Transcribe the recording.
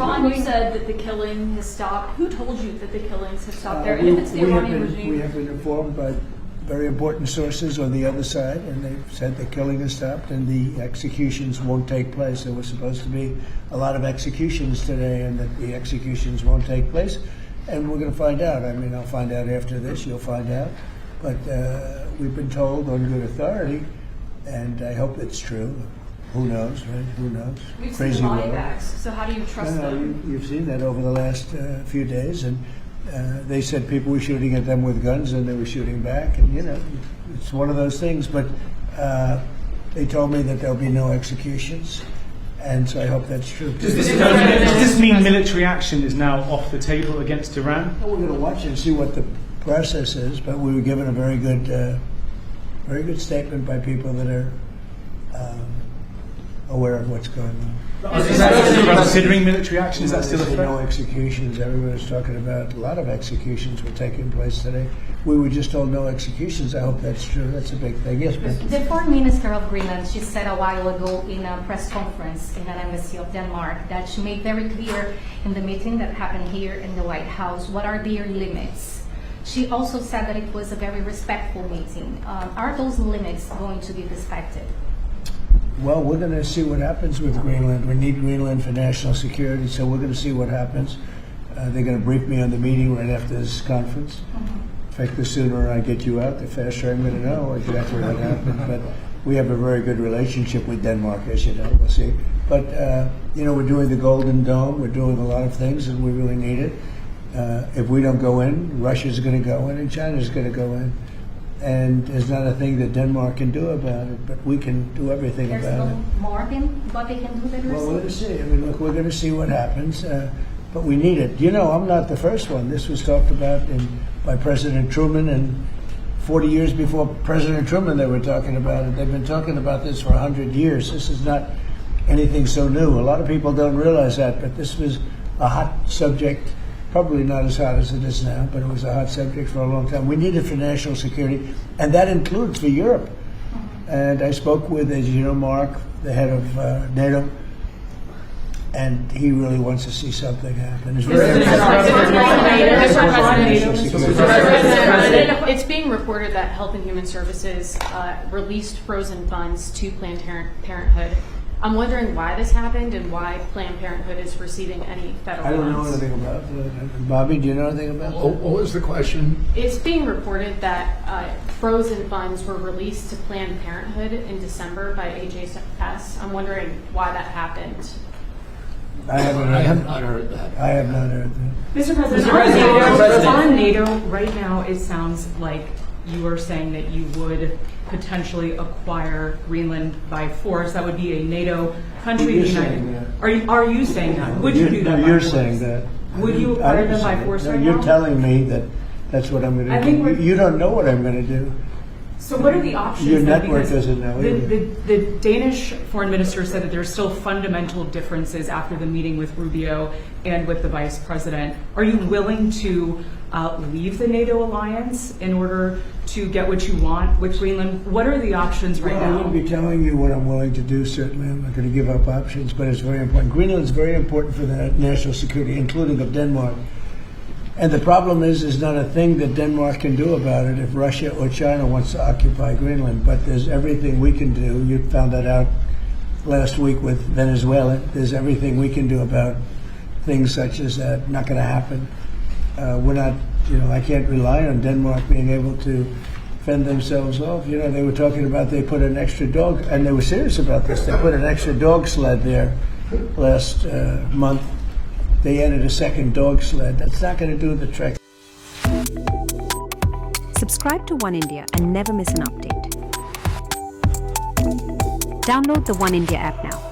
Ron, you said that the killing has stopped. Who told you that the killings have stopped there? And if it's the Iranian regime? We have been informed by very important sources on the other side, and they've said the killing has stopped and the executions won't take place. There was supposed to be a lot of executions today, and that the executions won't take place. And we're going to find out. I mean, I'll find out after this. You'll find out. But we've been told on good authority, and I hope it's true. Who knows, right? Who knows? We've seen the body bags, so how do you trust them? You've seen that over the last few days, and they said people were shooting at them with guns, and they were shooting back, and it's one of those things. But they told me that there'll be no executions, and so I hope that's true. Does this mean military action is now off the table against Iran? Well, we're going to watch and see what the process is, but we were given a very good statement by people that are aware of what's going on. Is that considering military action? Is that still a threat? No executions. Everyone's talking about a lot of executions were taking place today. We were just told no executions. I hope that's true. That's a big thing. Yes, Becky. The Foreign Minister of Greenland, she said a while ago in a press conference in an embassy of Denmark that she made very clear in the meeting that happened here in the White House what are their limits. She also said that it was a very respectful meeting. Are those limits going to be respected? Well, we're going to see what happens with Greenland. We need Greenland for national security, so we're going to see what happens. They're going to brief me on the meeting right after this conference. In fact, the sooner I get you out, the faster I'm going to know exactly what happened. But we have a very good relationship with Denmark, as you know. We'll see. But, we're doing the Golden Dome. We're doing a lot of things, and we really need it. If we don't go in, Russia's going to go in, and China's going to go in. And there's not a thing that Denmark can do about it, but we can do everything about it. There's no more than what they can do than Well, we're going to see. I mean, look, we're going to see what happens, but we need it. I'm not the first one. This was talked about by President Truman, and 40 years before President Truman they were talking about it. They've been talking about this for 100 years. This is not anything so new. A lot of people don't realize that, but this was a hot subject. Probably not as hot as it is now, but it was a hot subject for a long time. We need it for national security, and that includes for Europe. And I spoke with, as you know, Mark, the head of NATO, and he really wants to see something happen. It's being reported that Health and Human Services released frozen funds to Planned Parenthood. I'm wondering why this happened and why Planned Parenthood is receiving any federal funds. I don't know anything about that. Bobby, do you know anything about that? What was the question? It's being reported that frozen funds were released to Planned Parenthood in December by HHS. I'm wondering why that happened. I have not heard that. I have not heard that. Mr. President, on NATO, right now it sounds like you are saying that you would potentially acquire Greenland by force. That would be a NATO country. You're saying that. Are you saying that? Would you do that? No, you're saying that. Would you acquire them by force right now? You're telling me that that's what I'm going to do. You don't know what I'm going to do. So what are the options? Your network doesn't know either. The Danish foreign minister said that there are still fundamental differences after the meeting with Rubio and with the vice president. Are you willing to leave the NATO alliance in order to get what you want with Greenland? What are the options right now? I wouldn't be telling you what I'm willing to do, certainly. I'm not going to give up options, but it's very important. Greenland's very important for the national security, including of Denmark. And the problem is not a thing that Denmark can do about it if Russia or China wants to occupy Greenland. But there's everything we can do. You found that out last week with Venezuela. There's everything we can do about things such as that. Not going to happen. We're not, I can't rely on Denmark being able to fend themselves off. They were talking about they put an extra dog, and they were serious about this. They put an extra dog sled there last month. They added a second dog sled. That's not going to do the trick. Subscribe to One India and never miss an update. Download the One India app now.